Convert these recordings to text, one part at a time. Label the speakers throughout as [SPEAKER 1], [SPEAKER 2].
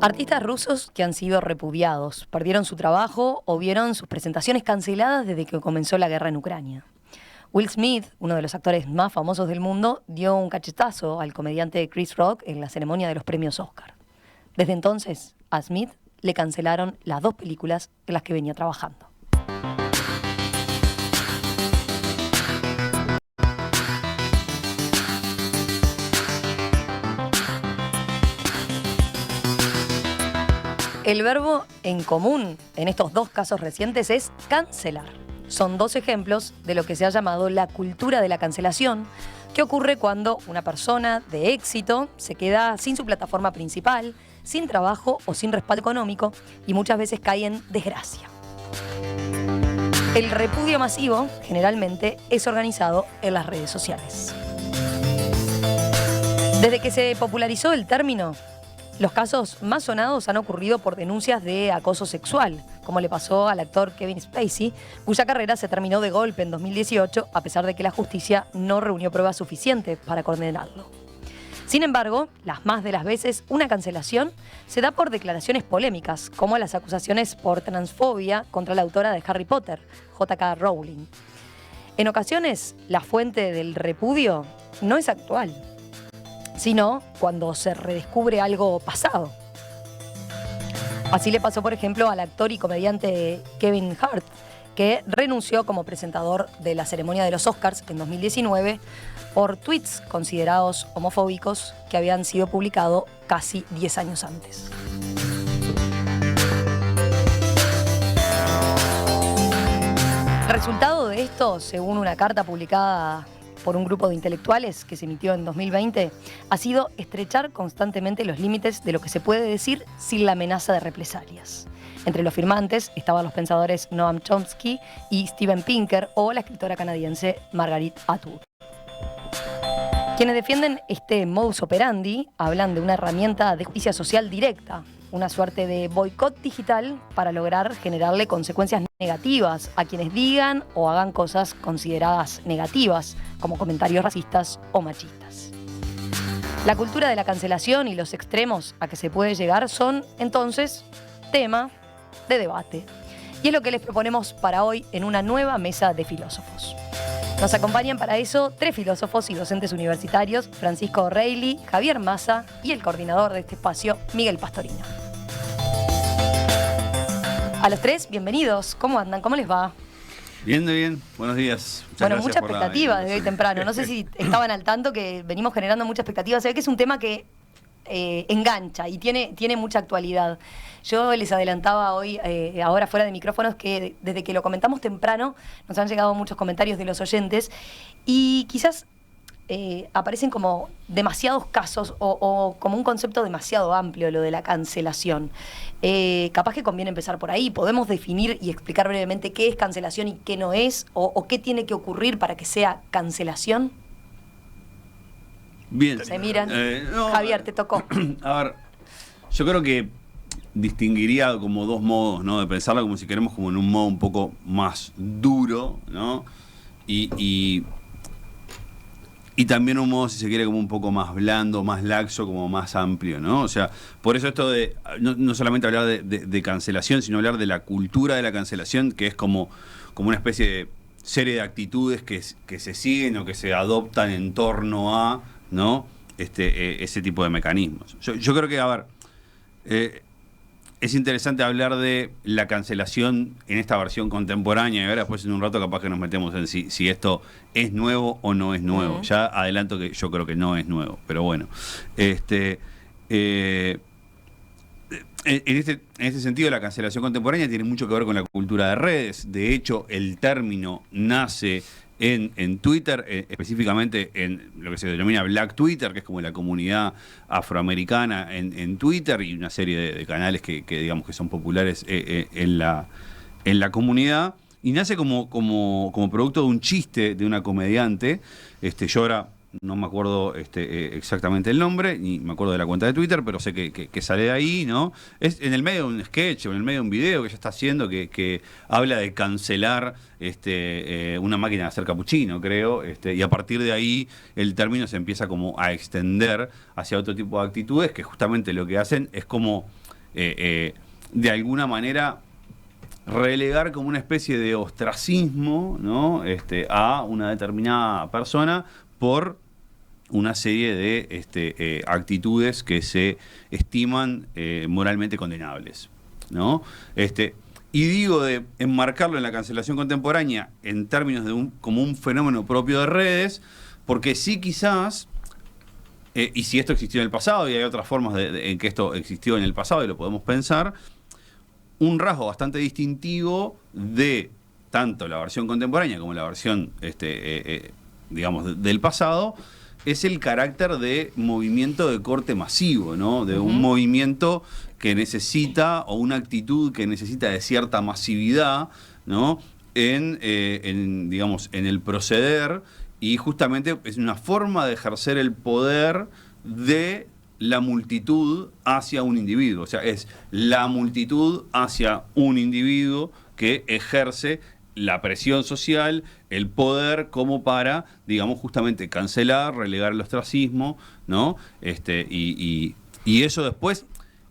[SPEAKER 1] Artistas rusos que han sido repudiados, perdieron su trabajo o vieron sus presentaciones canceladas desde que comenzó la guerra en Ucrania. Will Smith, uno de los actores más famosos del mundo, dio un cachetazo al comediante Chris Rock en la ceremonia de los premios Oscar. Desde entonces, a Smith le cancelaron las 2 películas en las que venía trabajando. El verbo en común en estos 2 casos recientes es cancelar. Son 2 ejemplos de lo que se ha llamado la cultura de la cancelación, que ocurre cuando una persona de éxito se queda sin su plataforma principal, sin trabajo o sin respaldo económico y muchas veces cae en desgracia. El repudio masivo generalmente es organizado en las redes sociales. Desde que se popularizó el término, los casos más sonados han ocurrido por denuncias de acoso sexual, como le pasó al actor Kevin Spacey, cuya carrera se terminó de golpe en 2018, a pesar de que la justicia no reunió pruebas suficientes para condenarlo. Sin embargo, las más de las veces, una cancelación se da por declaraciones polémicas, como las acusaciones por transfobia contra la autora de Harry Potter, J.K. Rowling. En ocasiones, la fuente del repudio no es actual, sino cuando se redescubre algo pasado. Así le pasó, por ejemplo, al actor y comediante Kevin Hart, que renunció como presentador de la ceremonia de los Oscars en 2019 por tweets considerados homofóbicos que habían sido publicados casi 10 años antes. El resultado de esto, según una carta publicada por un grupo de intelectuales que se emitió en 2020, ha sido estrechar constantemente los límites de lo que se puede decir sin la amenaza de represalias. Entre los firmantes estaban los pensadores Noam Chomsky y Steven Pinker o la escritora canadiense Margaret Atwood. Quienes defienden este modus operandi hablan de una herramienta de justicia social directa, una suerte de boicot digital para lograr generarle consecuencias negativas a quienes digan o hagan cosas consideradas negativas, como comentarios racistas o machistas. La cultura de la cancelación y los extremos a que se puede llegar son, entonces, tema de debate. Y es lo que les proponemos para hoy en una nueva mesa de filósofos. Nos acompañan para eso 3 filósofos y docentes universitarios, Francisco Reilly, Javier Massa y el coordinador de este espacio, Miguel Pastorino. A los 3, bienvenidos. ¿Cómo andan? ¿Cómo les va?
[SPEAKER 2] Bien. Buenos días.
[SPEAKER 1] Mucha expectativa desde hoy temprano. No sé si estaban al tanto que venimos generando mucha expectativa. Se ve que es un tema que engancha y tiene mucha actualidad. Yo les adelantaba hoy, ahora fuera de micrófonos, que desde que lo comentamos temprano nos han llegado muchos comentarios de los oyentes y quizás aparecen como demasiados casos o como un concepto demasiado amplio lo de la cancelación. Capaz que conviene empezar por ahí. ¿Podemos definir y explicar brevemente qué es cancelación y qué no es? ¿O qué tiene que ocurrir para que sea cancelación?
[SPEAKER 2] Bien.
[SPEAKER 1] Se miran. Javier, te tocó.
[SPEAKER 2] A ver, yo creo que distinguiría como 2 modos, ¿no? De pensarlo, como si queremos como en un modo un poco más duro, ¿no? Y también un modo, si se quiere, como un poco más blando, más laxo, como más amplio, ¿no? O sea, por eso esto de no solamente hablar de cancelación, sino hablar de la cultura de la cancelación, que es como una especie de serie de actitudes que se siguen o que se adoptan en torno a, ¿no? Ese tipo de mecanismos. Yo creo que, a ver, es interesante hablar de la cancelación en esta versión contemporánea y ahora después en un rato capaz que nos metemos en si esto es nuevo o no es nuevo. Ya adelanto que yo creo que no es nuevo, pero bueno. En este sentido, la cancelación contemporánea tiene mucho que ver con la cultura de redes. De hecho, el término nace en Twitter, específicamente en lo que se denomina Black Twitter, que es como la comunidad afroamericana en Twitter y una serie de canales que digamos que son populares en la comunidad. Y nace como producto de un chiste de una comediante. Yo ahora no me acuerdo exactamente el nombre, ni me acuerdo de la cuenta de Twitter, pero sé que sale de ahí, ¿no? Es en el medio de un sketch o en el medio de un video que ella está haciendo que habla de cancelar una máquina de hacer capuchino, creo, y a partir de ahí el término se empieza como a extender hacia otro tipo de actitudes que justamente lo que hacen es como de alguna manera relegar como una especie de ostracismo, ¿no? A una determinada persona por una serie de actitudes que se estiman moralmente condenables, ¿no? Y digo de enmarcarlo en la cancelación contemporánea en términos de como un fenómeno propio de redes, porque sí quizás, y si esto existió en el pasado, y hay otras formas en que esto existió en el pasado y lo podemos pensar, un rasgo bastante distintivo de tanto la versión contemporánea como la versión, digamos, del pasado, es el carácter de movimiento de corte masivo, ¿no? De un movimiento que necesita, o una actitud que necesita de cierta masividad, ¿no? Digamos, en el proceder, y justamente es una forma de ejercer el poder de la multitud hacia un individuo. O sea, es la multitud hacia un individuo que ejerce la presión social, el poder, como para, digamos, justamente cancelar, relegar el ostracismo, ¿no? Y eso después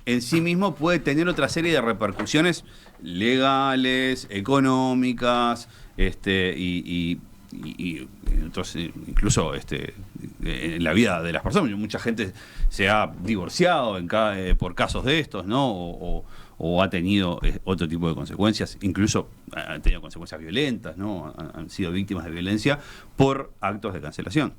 [SPEAKER 2] en sí mismo puede tener otra serie de repercusiones legales, económicas, y entonces incluso en la vida de las personas. Mucha gente se ha divorciado por casos de estos, ¿no? O ha tenido otro tipo de consecuencias, incluso han tenido consecuencias violentas, ¿no? Han sido víctimas de violencia por actos de cancelación.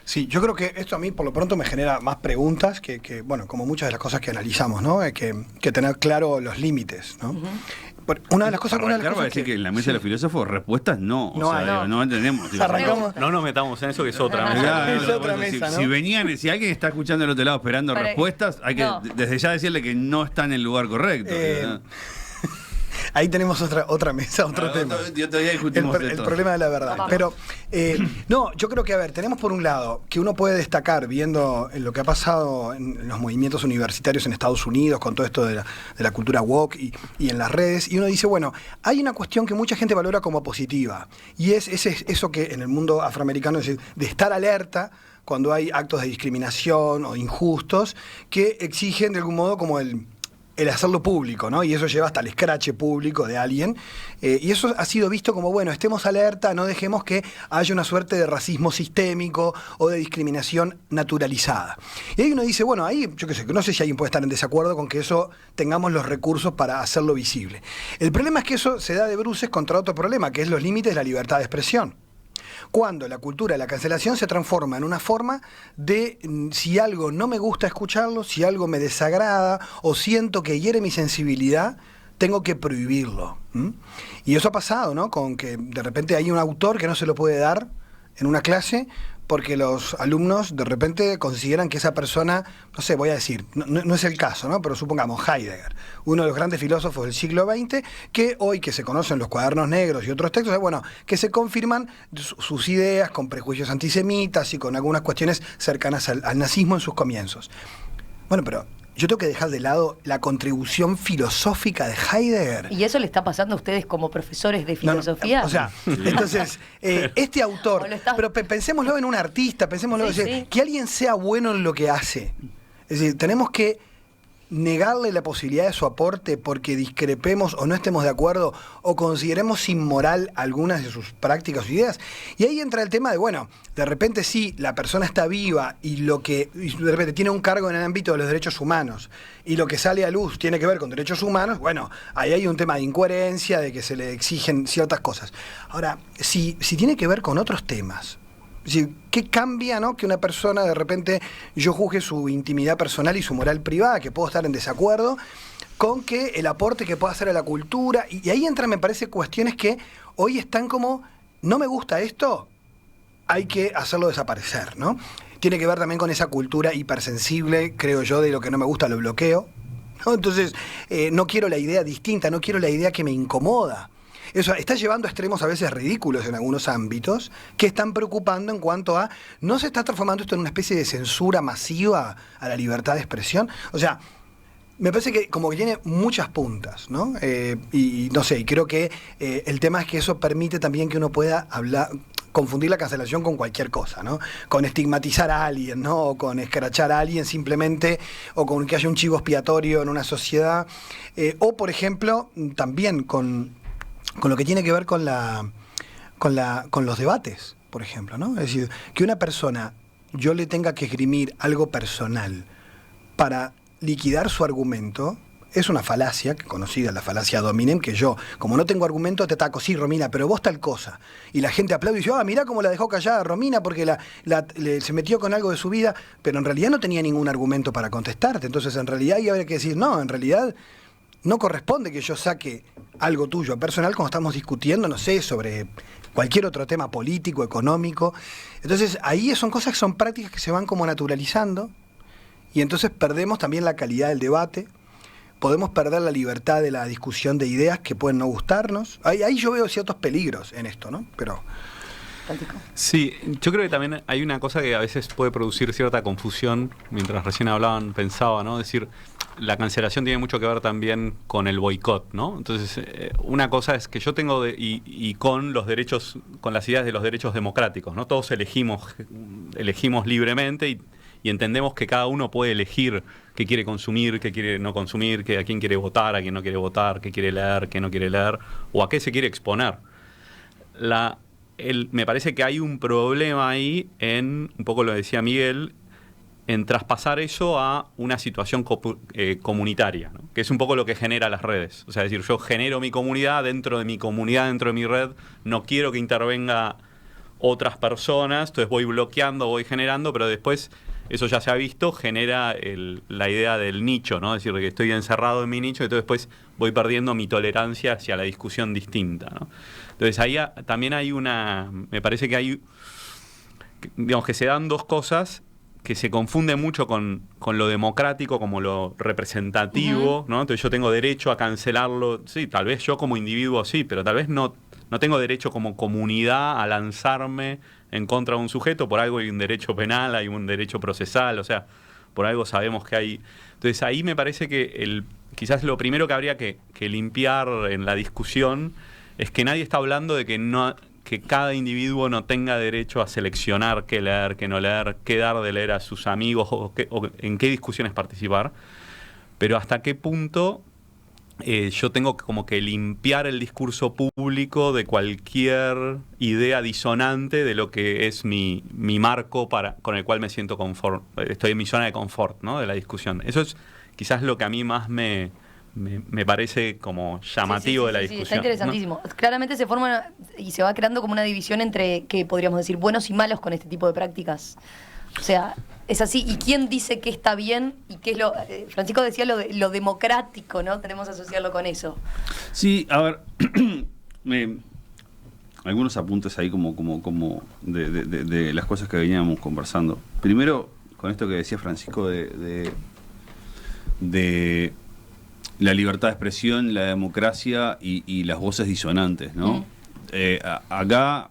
[SPEAKER 3] Sí, yo creo que esto a mí por lo pronto me genera más preguntas que bueno, como muchas de las cosas que analizamos, ¿no? Que tener claro los límites, ¿no? Una de las cosas,
[SPEAKER 2] decir que en la mesa de los filósofos respuestas no entendemos.
[SPEAKER 3] Arrancamos.
[SPEAKER 4] No nos metamos en eso, que es otra mesa.
[SPEAKER 3] Es otra mesa, ¿no?
[SPEAKER 2] Si alguien está escuchando del otro lado esperando respuestas, hay que desde ya decirle que no está en el lugar correcto.
[SPEAKER 3] Ahí tenemos otra mesa, otro tema.
[SPEAKER 2] Todavía discutimos
[SPEAKER 3] el problema de la verdad. Pero, no, yo creo que, a ver, tenemos por un lado que uno puede destacar, viendo en lo que ha pasado en los movimientos universitarios en Estados Unidos, con todo esto de la cultura woke y en las redes, y uno dice, bueno, hay una cuestión que mucha gente valora como positiva, y es eso que en el mundo afroamericano es de estar alerta cuando hay actos de discriminación o injustos que exigen de algún modo como el hacerlo público, ¿no? Y eso lleva hasta el escrache público de alguien. Y eso ha sido visto como, bueno, estemos alerta, no dejemos que haya una suerte de racismo sistémico o de discriminación naturalizada. Y ahí uno dice, bueno, ahí, yo qué sé, no sé si alguien puede estar en desacuerdo con que eso tengamos los recursos para hacerlo visible. El problema es que eso se da de bruces contra otro problema, que es los límites de la libertad de expresión. Cuando la cultura de la cancelación se transforma en una forma de, si algo no me gusta escucharlo, si algo me desagrada o siento que hiere mi sensibilidad, tengo que prohibirlo. Y eso ha pasado, ¿no? Con que de repente hay un autor que no se lo puede dar en una clase porque los alumnos de repente consideran que esa persona, no sé, voy a decir, no es el caso, ¿no? Pero supongamos Heidegger, uno de los grandes filósofos del siglo XX, que hoy que se conocen los cuadernos negros y otros textos, bueno, que se confirman sus ideas con prejuicios antisemitas y con algunas cuestiones cercanas al nazismo en sus comienzos. Bueno, pero yo tengo que dejar de lado la contribución filosófica de Heidegger.
[SPEAKER 1] ¿Y eso le está pasando a ustedes como profesores de filosofía?
[SPEAKER 3] No, o sea, entonces, este autor, pero pensémoslo en un artista, pensémoslo en que alguien sea bueno en lo que hace. Es decir, tenemos que negarle la posibilidad de su aporte porque discrepemos o no estemos de acuerdo o consideremos inmoral algunas de sus prácticas o ideas. Y ahí entra el tema de, bueno, de repente sí, la persona está viva y de repente tiene un cargo en el ámbito de los derechos humanos y lo que sale a luz tiene que ver con derechos humanos, bueno, ahí hay un tema de incoherencia, de que se le exigen ciertas cosas. Ahora, si tiene que ver con otros temas, es decir, ¿qué cambia, no? Que una persona de repente yo juzgue su intimidad personal y su moral privada, que puedo estar en desacuerdo, con que el aporte que pueda hacer a la cultura, y ahí entran, me parece, cuestiones que hoy están como, no me gusta esto, hay que hacerlo desaparecer, ¿no? Tiene que ver también con esa cultura hipersensible, creo yo, de lo que no me gusta lo bloqueo, ¿no? Entonces, no quiero la idea distinta, no quiero la idea que me incomoda. Eso está llevando a extremos a veces ridículos en algunos ámbitos que están preocupando en cuanto a, ¿no se está transformando esto en una especie de censura masiva a la libertad de expresión? O sea, me parece que como que tiene muchas puntas, ¿no? Y no sé, y creo que el tema es que eso permite también que uno pueda hablar, confundir la cancelación con cualquier cosa, ¿no? Con estigmatizar a alguien, ¿no? O con escrachar a alguien simplemente, o con que haya un chivo expiatorio en una sociedad. O, por ejemplo, también con lo que tiene que ver con los debates, por ejemplo, ¿no? Es decir, que una persona, yo le tenga que esgrimir algo personal para liquidar su argumento, es una falacia, conocida la falacia ad hominem, que yo, como no tengo argumento, te ataco, sí, Romina, pero vos tal cosa. Y la gente aplaude y dice, mirá cómo la dejó callada Romina porque se metió con algo de su vida, pero en realidad no tenía ningún argumento para contestarte. Entonces, en realidad, ahí habría que decir, no, en realidad no corresponde que yo saque algo tuyo personal cuando estamos discutiendo, no sé, sobre cualquier otro tema político, económico. Entonces, ahí son cosas que son prácticas que se van como naturalizando, y entonces perdemos también la calidad del debate. Podemos perder la libertad de la discusión de ideas que pueden no gustarnos. Ahí yo veo ciertos peligros en esto, ¿no? Pero...
[SPEAKER 4] Sí, yo creo que también hay una cosa que a veces puede producir cierta confusión. Mientras recién hablaban, pensaba, ¿no? Es decir, la cancelación tiene mucho que ver también con el boicot, ¿no? Entonces, una cosa es que yo tengo y con los derechos, con las ideas de los derechos democráticos, ¿no? Todos elegimos libremente y entendemos que cada uno puede elegir qué quiere consumir, qué quiere no consumir, a quién quiere votar, a quién no quiere votar, qué quiere leer, qué no quiere leer, o a qué se quiere exponer. Me parece que hay un problema ahí en, un poco lo decía Miguel, en traspasar eso a una situación comunitaria, ¿no? Que es un poco lo que genera las redes. O sea, es decir, yo genero mi comunidad, dentro de mi red, no quiero que intervenga otras personas, entonces voy bloqueando, voy generando, pero después... Eso ya se ha visto, genera la idea del nicho, ¿no? Es decir, que estoy encerrado en mi nicho y entonces después voy perdiendo mi tolerancia hacia la discusión distinta, ¿no? Entonces ahí también hay me parece que hay, digamos, que se dan dos cosas que se confunden mucho con lo democrático, como lo representativo, ¿no? Entonces yo tengo derecho a cancelarlo, sí, tal vez yo como individuo sí, pero tal vez no tengo derecho como comunidad a lanzarme en contra de un sujeto. Por algo hay un derecho penal, hay un derecho procesal, o sea, por algo sabemos que hay... Entonces ahí me parece que quizás lo primero que habría que limpiar en la discusión es que nadie está hablando de que cada individuo no tenga derecho a seleccionar qué leer, qué no leer, qué dar de leer a sus amigos o en qué discusiones participar, pero hasta qué punto... yo tengo como que limpiar el discurso público de cualquier idea disonante de lo que es mi marco con el cual me siento estoy en mi zona de confort, ¿no? De la discusión. Eso es quizás lo que a mí más me parece como llamativo de la discusión.
[SPEAKER 1] Está interesantísimo. ¿No? Claramente se forma y se va creando como una división entre, que podríamos decir, buenos y malos con este tipo de prácticas. O sea, es así. ¿Y quién dice qué está bien y qué es lo... Francisco decía lo democrático, ¿no? Tenemos que asociarlo con eso.
[SPEAKER 2] Sí, a ver, algunos apuntes ahí como de las cosas que veníamos conversando. Primero, con esto que decía Francisco de la libertad de expresión, la democracia y las voces disonantes, ¿no? Acá...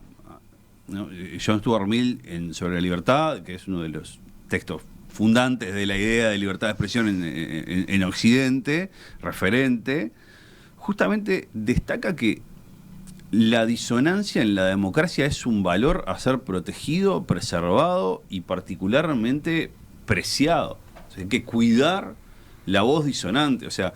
[SPEAKER 2] ¿no? John Stuart Mill sobre la libertad, que es uno de los textos fundantes de la idea de libertad de expresión en Occidente, referente, justamente destaca que la disonancia en la democracia es un valor a ser protegido, preservado y particularmente preciado. O sea, hay que cuidar la voz disonante. O sea,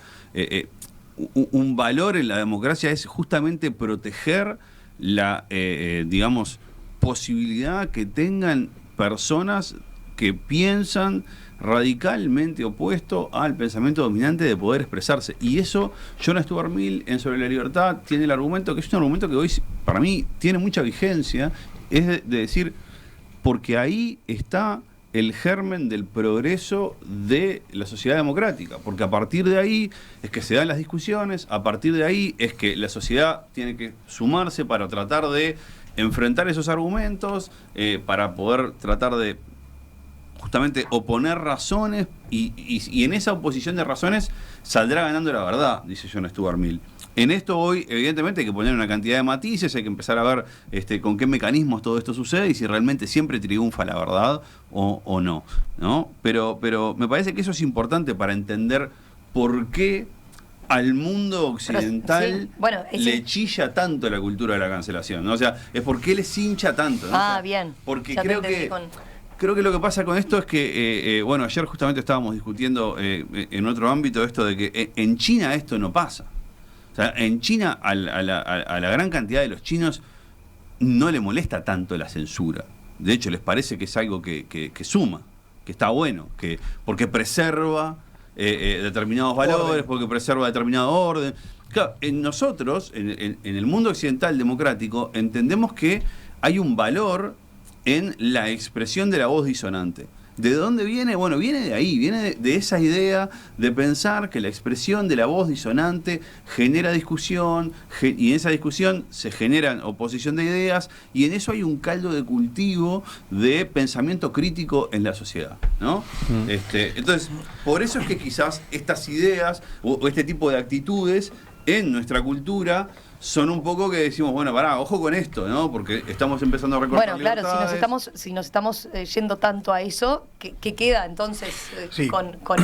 [SPEAKER 2] un valor en la democracia es justamente proteger la, digamos, posibilidad que tengan personas que piensan radicalmente opuesto al pensamiento dominante de poder expresarse. Y eso, John Stuart Mill en Sobre la Libertad tiene el argumento, que es un argumento que hoy para mí tiene mucha vigencia, es de decir, porque ahí está el germen del progreso de la sociedad democrática, porque a partir de ahí es que se dan las discusiones, a partir de ahí es que la sociedad tiene que sumarse para tratar de enfrentar esos argumentos, para poder tratar de justamente oponer razones y en esa oposición de razones saldrá ganando la verdad, dice John Stuart Mill. En esto hoy, evidentemente, hay que poner una cantidad de matices, hay que empezar a ver con qué mecanismos todo esto sucede y si realmente siempre triunfa la verdad o no, ¿no? Pero me parece que eso es importante para entender por qué al mundo occidental
[SPEAKER 1] sí, bueno,
[SPEAKER 2] le chilla tanto la cultura de la cancelación, ¿no? O sea, es porque les hincha tanto, ¿no? O sea,
[SPEAKER 1] Bien.
[SPEAKER 2] porque
[SPEAKER 1] Ya te
[SPEAKER 2] creo
[SPEAKER 1] entendí
[SPEAKER 2] que creo que lo que pasa con esto es que, bueno, ayer justamente estábamos discutiendo en otro ámbito esto de que en China esto no pasa. O sea, en China a la gran cantidad de los chinos no le molesta tanto la censura. De hecho, les parece que es algo que suma, que está bueno, porque preserva determinados valores, porque preserva determinado orden. Claro, nosotros, en el mundo occidental democrático, entendemos que hay un valor en la expresión de la voz disonante. ¿De dónde viene? Bueno, viene de ahí, viene de esa idea de pensar que la expresión de la voz disonante genera discusión, y en esa discusión se genera oposición de ideas, y en eso hay un caldo de cultivo de pensamiento crítico en la sociedad, ¿no? Entonces, por eso es que quizás estas ideas o este tipo de actitudes en nuestra cultura son un poco que decimos, bueno, pará, ojo con esto, ¿no? Porque estamos empezando a recortar
[SPEAKER 1] Bueno, claro,
[SPEAKER 2] libertades.
[SPEAKER 1] si nos estamos yendo tanto a eso, ¿qué queda entonces
[SPEAKER 3] Sí.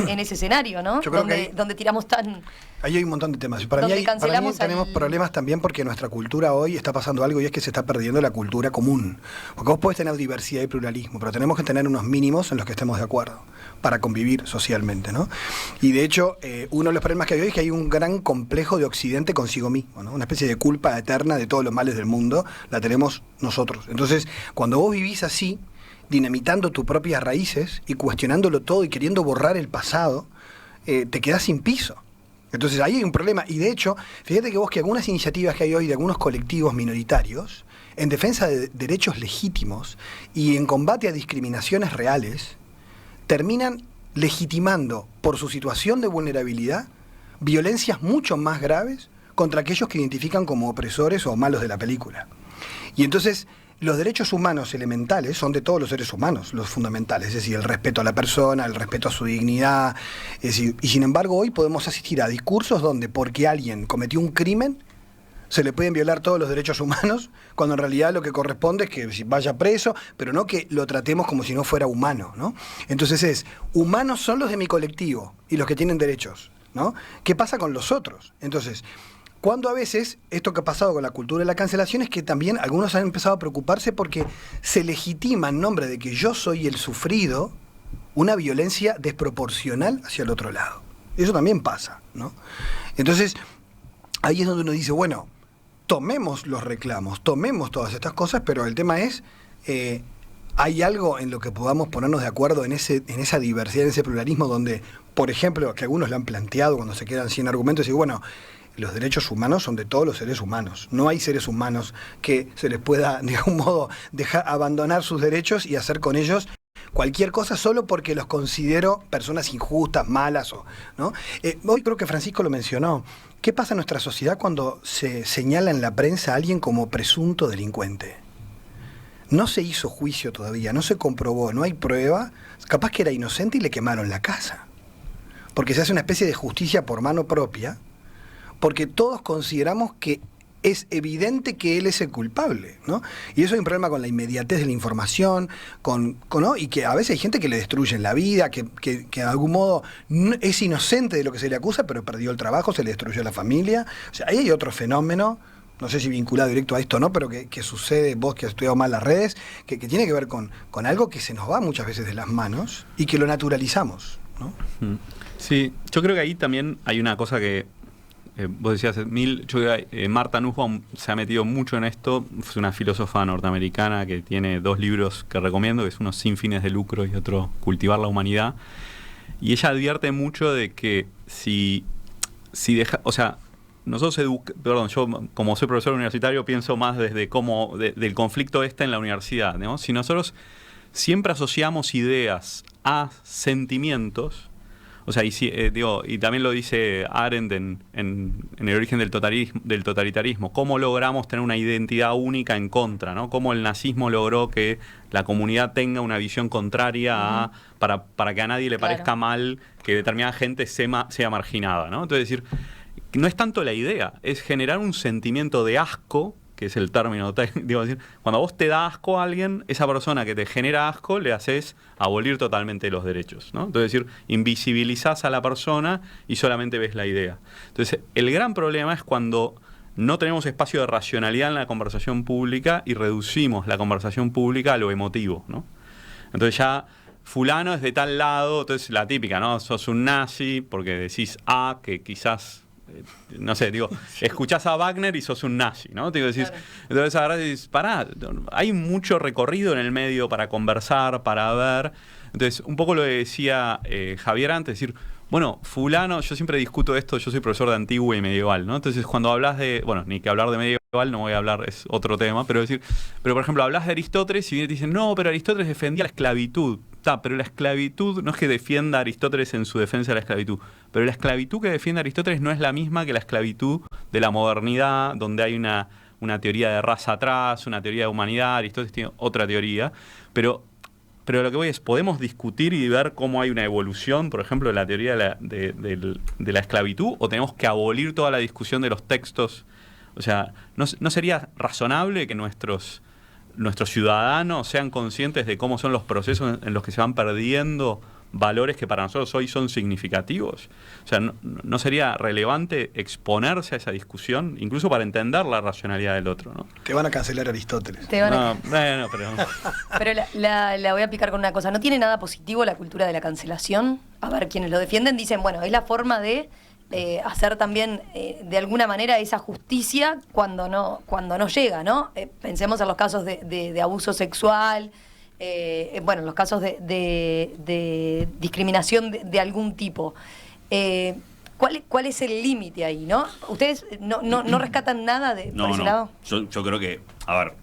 [SPEAKER 1] en ese escenario, ¿no?
[SPEAKER 3] Yo creo que
[SPEAKER 1] Donde tiramos tan...
[SPEAKER 3] Ahí hay un montón de temas. Para mí,
[SPEAKER 1] Donde
[SPEAKER 3] para mí
[SPEAKER 1] cancelamos
[SPEAKER 3] tenemos problemas también porque nuestra cultura hoy está pasando algo y es que se está perdiendo la cultura común. Porque vos podés tener diversidad y pluralismo, pero tenemos que tener unos mínimos en los que estemos de acuerdo para convivir socialmente, ¿no? Y de hecho, uno de los problemas que hay hoy es que hay un gran complejo de Occidente consigo mismo, ¿no? Una especie de culpa eterna de todos los males del mundo, la tenemos nosotros. Entonces, cuando vos vivís así, dinamitando tus propias raíces y cuestionándolo todo y queriendo borrar el pasado, te quedás sin piso. Entonces ahí hay un problema. Y de hecho, fíjate que vos que algunas iniciativas que hay hoy de algunos colectivos minoritarios en defensa de derechos legítimos y en combate a discriminaciones reales, terminan legitimando por su situación de vulnerabilidad violencias mucho más graves contra aquellos que identifican como opresores o malos de la película. Y entonces los derechos humanos elementales son de todos los seres humanos, los fundamentales, es decir, el respeto a la persona, el respeto a su dignidad, es decir, y sin embargo hoy podemos asistir a discursos donde porque alguien cometió un crimen se le pueden violar todos los derechos humanos, cuando en realidad lo que corresponde es que vaya preso, pero no que lo tratemos como si no fuera humano, ¿no? Entonces humanos son los de mi colectivo y los que tienen derechos, ¿no? ¿Qué pasa con los otros? Entonces, cuando a veces, esto que ha pasado con la cultura de la cancelación es que también algunos han empezado a preocuparse porque se legitima en nombre de que yo soy el sufrido una violencia desproporcional hacia el otro lado. Eso también pasa, ¿no? Entonces, ahí es donde uno dice, bueno, tomemos los reclamos, tomemos todas estas cosas, pero el tema es, ¿hay algo en lo que podamos ponernos de acuerdo en esa diversidad, en ese pluralismo donde, por ejemplo, que algunos lo han planteado cuando se quedan sin argumentos, y bueno, los derechos humanos son de todos los seres humanos. No hay seres humanos que se les pueda, de algún modo, abandonar sus derechos y hacer con ellos cualquier cosa solo porque los considero personas injustas, malas, ¿no? Hoy creo que Francisco lo mencionó. ¿Qué pasa en nuestra sociedad cuando se señala en la prensa a alguien como presunto delincuente? No se hizo juicio todavía, no se comprobó, no hay prueba. Capaz que era inocente y le quemaron la casa. Porque se hace una especie de justicia por mano propia, porque todos consideramos que es evidente que él es el culpable, ¿no? Y eso hay un problema con la inmediatez de la información, ¿no? Y que a veces hay gente que le destruyen la vida, que de algún modo es inocente de lo que se le acusa, pero perdió el trabajo, se le destruyó la familia. O sea, ahí hay otro fenómeno, no sé si vinculado directo a esto o no, pero que sucede, vos que has estudiado más las redes, que tiene que ver con algo que se nos va muchas veces de las manos y que lo naturalizamos, ¿no?
[SPEAKER 4] Sí, yo creo que ahí también hay una cosa que vos decías, Martha Nussbaum se ha metido mucho en esto. Es una filósofa norteamericana que tiene 2 libros que recomiendo, que es uno Sin fines de lucro y otro Cultivar la humanidad. Y ella advierte mucho de que si o sea, nosotros yo como soy profesor universitario pienso más desde del conflicto en la universidad, ¿no? Si nosotros siempre asociamos ideas a sentimientos, o sea, y también lo dice Arendt en el origen del totalitarismo, cómo logramos tener una identidad única en contra, ¿no? Cómo el nazismo logró que la comunidad tenga una visión contraria para que a nadie le parezca mal que determinada gente sea marginada, ¿no? Entonces, no es tanto la idea, es generar un sentimiento de asco que es el término técnico, cuando a vos te da asco a alguien, esa persona que te genera asco le haces abolir totalmente los derechos, ¿no? Entonces, es decir, invisibilizás a la persona y solamente ves la idea. Entonces, el gran problema es cuando no tenemos espacio de racionalidad en la conversación pública y reducimos la conversación pública a lo emotivo, ¿no? Entonces ya fulano es de tal lado, entonces la típica, ¿no? Sos un nazi porque decís A, que quizás, no sé, digo, escuchás a Wagner y sos un nazi, ¿no? Digo, decís,
[SPEAKER 1] Claro.
[SPEAKER 4] entonces ahora decís, pará, hay mucho recorrido en el medio para conversar, para ver. Entonces, un poco lo que decía Javier antes, decir, bueno, fulano, yo siempre discuto esto, yo soy profesor de antiguo y medieval, ¿no? Entonces, cuando hablas de, bueno, ni que hablar de medieval, no voy a hablar, es otro tema, pero por ejemplo, hablas de Aristóteles y viene y te dicen, no, pero Aristóteles defendía la esclavitud. Pero la esclavitud no es que defienda a Aristóteles en su defensa de la esclavitud, pero la esclavitud que defiende Aristóteles no es la misma que la esclavitud de la modernidad, donde hay una teoría de raza atrás, una teoría de humanidad. Aristóteles tiene otra teoría, pero lo que voy es, podemos discutir y ver cómo hay una evolución, por ejemplo, de la teoría de la esclavitud, o tenemos que abolir toda la discusión de los textos. O sea, ¿no sería razonable que nuestros ciudadanos sean conscientes de cómo son los procesos en los que se van perdiendo valores que para nosotros hoy son significativos? O sea, ¿no sería relevante exponerse a esa discusión, incluso para entender la racionalidad del otro, ¿no?
[SPEAKER 3] Te van a cancelar Aristóteles.
[SPEAKER 1] Te van a-
[SPEAKER 4] No, bueno, pero...
[SPEAKER 1] Pero la voy a picar con una cosa. ¿No tiene nada positivo la cultura de la cancelación? A ver, quienes lo defienden dicen, bueno, es la forma de hacer también, de alguna manera, esa justicia cuando no llega, ¿no? Pensemos en los casos de abuso sexual, bueno, en los casos de discriminación de algún tipo. ¿Cuál es el límite ahí, no? ¿Ustedes no rescatan nada por ese lado?
[SPEAKER 2] Yo creo que, a ver,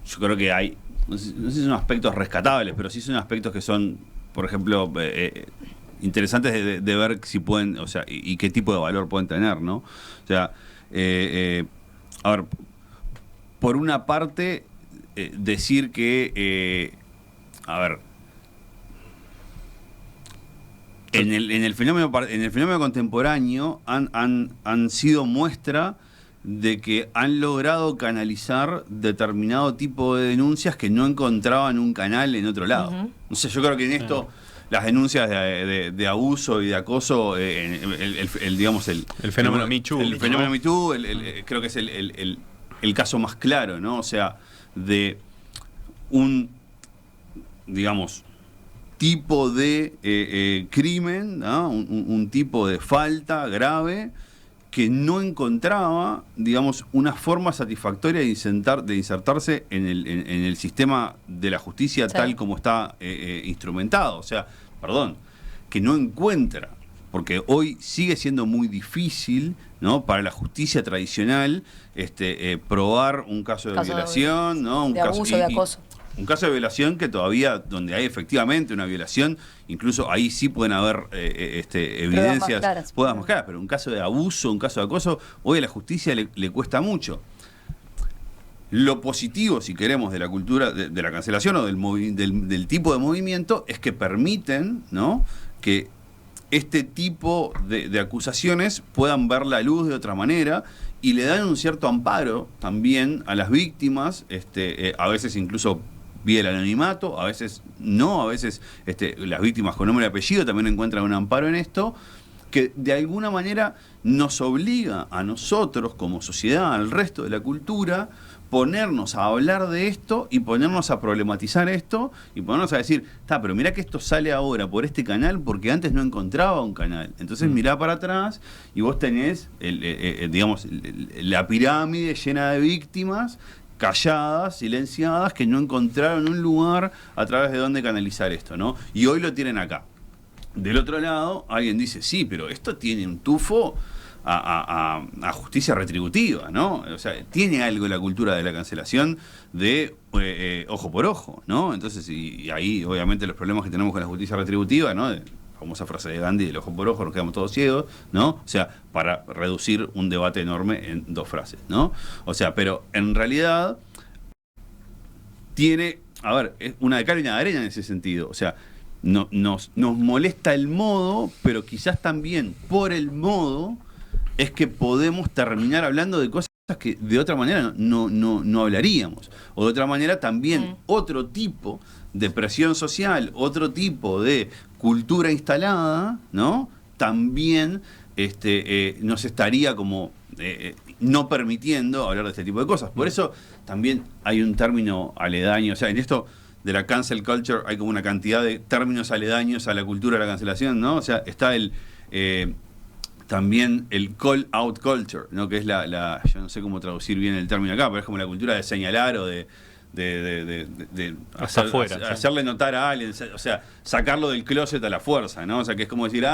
[SPEAKER 2] yo creo que hay, no sé si son aspectos rescatables, pero sí son aspectos que son, por ejemplo, interesantes de ver si pueden, o sea, y qué tipo de valor pueden tener, ¿no? O sea, a ver, por una parte, decir que, a ver, en el fenómeno contemporáneo han sido muestra de que han logrado canalizar determinado tipo de denuncias que no encontraban un canal en otro lado.
[SPEAKER 1] Ujú.
[SPEAKER 2] O sea, yo creo que en esto las denuncias de abuso y de acoso, digamos
[SPEAKER 4] El fenómeno Me Too.
[SPEAKER 2] El fenómeno Me Too, creo que es el caso más claro, ¿no? O sea, de un, digamos, tipo de crimen, ¿no? Un tipo de falta grave que no encontraba, digamos, una forma satisfactoria de insertarse en el sistema de la justicia,
[SPEAKER 1] sí,
[SPEAKER 2] tal como está instrumentado. O sea, perdón, que no encuentra, porque hoy sigue siendo muy difícil, ¿no?, para la justicia tradicional probar un caso de violación, ¿no? Un
[SPEAKER 1] de
[SPEAKER 2] caso,
[SPEAKER 1] abuso, de acoso.
[SPEAKER 2] Un caso de violación que todavía, donde hay efectivamente una violación, incluso ahí sí pueden haber evidencias, pruebas más claras, pero un caso de abuso, un caso de acoso, hoy a la justicia le cuesta mucho. Lo positivo, si queremos, de la cultura de la cancelación o del tipo de movimiento es que permiten, ¿no?, que este tipo de acusaciones puedan ver la luz de otra manera y le dan un cierto amparo también a las víctimas, a veces incluso vía el anonimato, a veces no, a veces las víctimas con nombre y apellido también encuentran un amparo en esto, que de alguna manera nos obliga a nosotros como sociedad, al resto de la cultura, ponernos a hablar de esto y ponernos a problematizar esto y ponernos a decir, pero mirá que esto sale ahora por este canal porque antes no encontraba un canal. Entonces mirá para atrás y vos tenés, digamos, la pirámide llena de víctimas calladas, silenciadas, que no encontraron un lugar a través de donde canalizar esto, ¿no? Y hoy lo tienen acá. Del otro lado, alguien dice, sí, pero esto tiene un tufo a justicia retributiva, ¿no? O sea, tiene algo la cultura de la cancelación de ojo por ojo, ¿no? Entonces, y ahí obviamente los problemas que tenemos con la justicia retributiva, ¿no? La famosa frase de Gandhi, del ojo por ojo, nos quedamos todos ciegos, ¿no? O sea, para reducir un debate enorme en dos frases, ¿no? O sea, pero en realidad tiene, a ver, es una de cal y una de arena en ese sentido, o sea, nos molesta el modo, pero quizás también por el modo es que podemos terminar hablando de cosas que de otra manera no hablaríamos. O de otra manera también otro tipo de presión social, otro tipo de cultura instalada, ¿no? También nos estaría como no permitiendo hablar de este tipo de cosas. Por eso también hay un término aledaño, o sea, en esto de la cancel culture hay como una cantidad de términos aledaños a la cultura de la cancelación, ¿no? O sea, está también el call out culture, ¿no? Que es yo no sé cómo traducir bien el término acá, pero es como la cultura de señalar o de hacerle notar a alguien, o sea, sacarlo del closet a la fuerza, ¿no? O sea, que es como decir,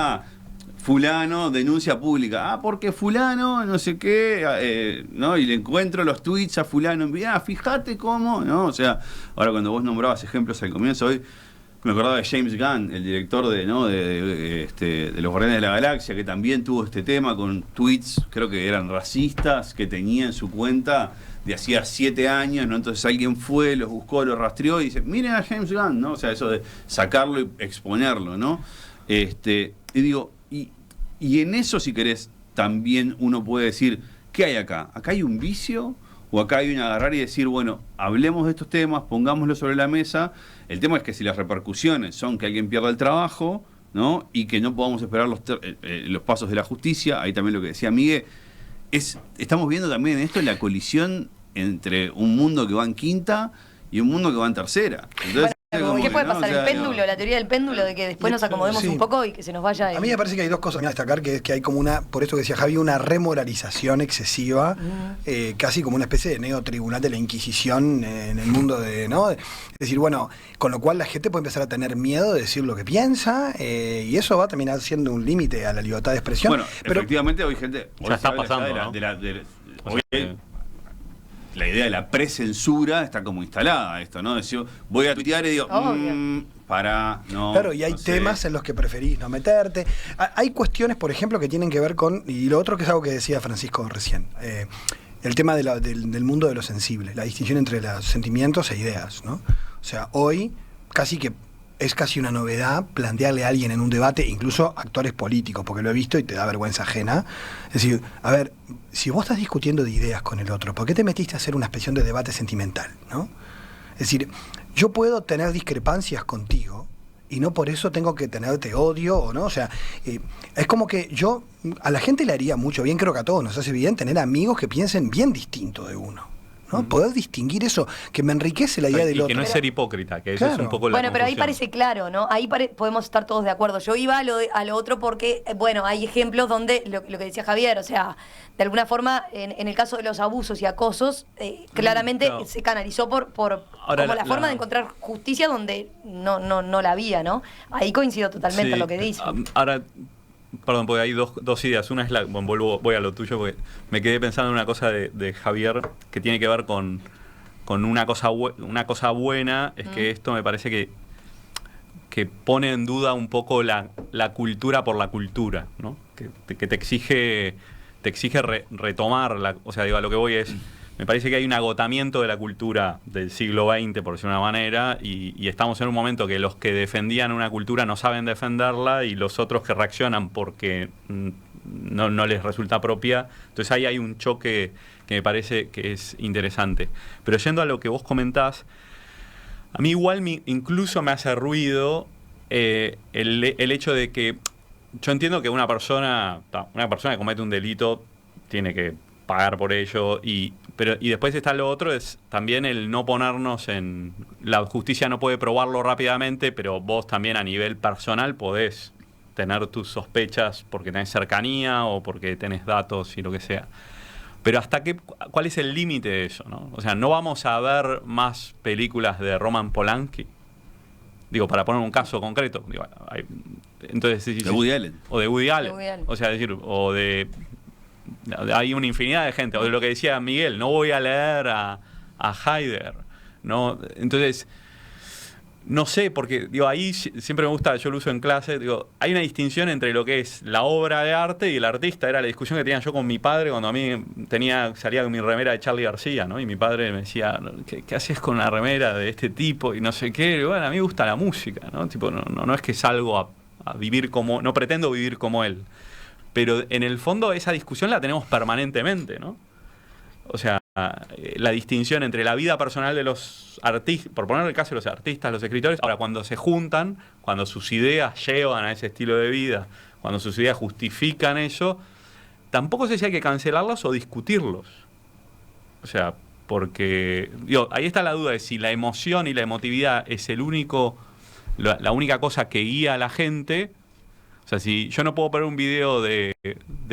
[SPEAKER 2] fulano, denuncia pública, porque fulano, no sé qué, ¿no? Y le encuentro los tweets a fulano, fíjate cómo, ¿no? O sea, ahora cuando vos nombrabas ejemplos al comienzo, hoy me acordaba de James Gunn, el director de los Guardianes de la Galaxia, que también tuvo este tema con tweets, creo que eran racistas, que tenía en su cuenta de hacía 7 años, ¿no? Entonces alguien fue, los buscó, los rastreó y dice, miren a James Gunn, ¿no? O sea, eso de sacarlo y exponerlo, ¿no? Y digo, y en eso, si querés, también uno puede decir, ¿qué hay acá? ¿Acá hay un vicio? ¿O acá hay un agarrar y decir, bueno, hablemos de estos temas, pongámoslo sobre la mesa? El tema es que si las repercusiones son que alguien pierda el trabajo, ¿no? Y que no podamos esperar los pasos de la justicia, ahí también lo que decía Miguel, estamos viendo también en esto la colisión entre un mundo que va en quinta y un mundo que va en tercera. Entonces,
[SPEAKER 1] ¿qué puede pasar? El péndulo, la teoría del péndulo, de que después nos acomodemos un poco y que se nos vaya.
[SPEAKER 3] A mí me parece que hay dos cosas a destacar, que es que hay como por esto que decía Javi, una remoralización excesiva, casi como una especie de neotribunal de la Inquisición en el mundo ¿no? Es decir, bueno, con lo cual la gente puede empezar a tener miedo de decir lo que piensa, y eso va a terminar siendo un límite a la libertad de expresión.
[SPEAKER 2] Bueno, pero efectivamente hoy gente...
[SPEAKER 4] Ya está pasando, ¿no?
[SPEAKER 2] La idea de la precensura está como instalada, esto, ¿no? Decir, voy a tuitear y digo, no.
[SPEAKER 3] Claro, y hay temas en los que preferís no meterte. Hay cuestiones, por ejemplo, que tienen que ver con, y lo otro que es algo que decía Francisco recién, el tema del mundo de lo sensible, la distinción entre los sentimientos e ideas, ¿no? O sea, hoy es casi una novedad plantearle a alguien en un debate, incluso actores políticos, porque lo he visto y te da vergüenza ajena. Es decir, a ver, si vos estás discutiendo de ideas con el otro, ¿por qué te metiste a hacer una especie de debate sentimental, ¿no? Es decir, yo puedo tener discrepancias contigo y no por eso tengo que tenerte odio, o no. O sea, es como que a la gente le haría mucho bien, creo que a todos nos hace bien tener amigos que piensen bien distinto de uno, ¿no? Poder distinguir eso, que me enriquece la idea del otro.
[SPEAKER 4] Que no es ser hipócrita, que eso es un poco la
[SPEAKER 1] Bueno, pero ahí parece claro, ¿no? Ahí podemos estar todos de acuerdo. Yo iba a lo otro porque, bueno, hay ejemplos donde, lo que decía Javier, o sea, de alguna forma, en el caso de los abusos y acosos, claramente se canalizó por
[SPEAKER 4] ahora,
[SPEAKER 1] como la forma de encontrar justicia donde no la había, ¿no? Ahí coincido totalmente en lo que dice.
[SPEAKER 4] Ahora... Perdón, porque hay dos ideas. Una es voy a lo tuyo, porque me quedé pensando en una cosa de Javier que tiene que ver con una cosa buena, es que esto me parece que pone en duda un poco la cultura por la cultura, ¿no? Que te exige retomar, o sea, digo, a lo que voy es, me parece que hay un agotamiento de la cultura del siglo XX, por decirlo de una manera, y estamos en un momento que los que defendían una cultura no saben defenderla y los otros que reaccionan porque no les resulta propia. Entonces ahí hay un choque que me parece que es interesante. Pero yendo a lo que vos comentás, a mí igual incluso me hace ruido el hecho de que yo entiendo que una persona que comete un delito tiene que pagar por ello, y después está lo otro, es también el no ponernos en... La justicia no puede probarlo rápidamente, pero vos también a nivel personal podés tener tus sospechas porque tenés cercanía o porque tenés datos y lo que sea. Pero ¿cuál es el límite de eso, ¿no? O sea, ¿no vamos a ver más películas de Roman Polanski? Digo, para poner un caso concreto. Digo, entonces,
[SPEAKER 2] de Woody Allen.
[SPEAKER 4] O de Woody Allen. O sea, hay una infinidad de gente, o de lo que decía Miguel, no voy a leer a Heidegger, ¿no? Entonces, no sé, porque digo, ahí siempre me gusta, yo lo uso en clase, digo, hay una distinción entre lo que es la obra de arte y el artista. Era la discusión que tenía yo con mi padre cuando a mí salía con mi remera de Charly García, ¿no? Y mi padre me decía, ¿qué haces con una remera de este tipo? Y no sé qué. Y bueno, a mí me gusta la música, ¿no? Tipo, no es que salgo a vivir no pretendo vivir como él. Pero en el fondo esa discusión la tenemos permanentemente, ¿no? o sea, la distinción entre la vida personal de los artistas, por poner el caso de los artistas, los escritores, ahora cuando se juntan, cuando sus ideas llevan a ese estilo de vida, cuando sus ideas justifican eso, tampoco sé si hay que cancelarlos o discutirlos. O sea, porque ahí está la duda de si la emoción y la emotividad es la única cosa que guía a la gente. O sea, si yo no puedo poner un video de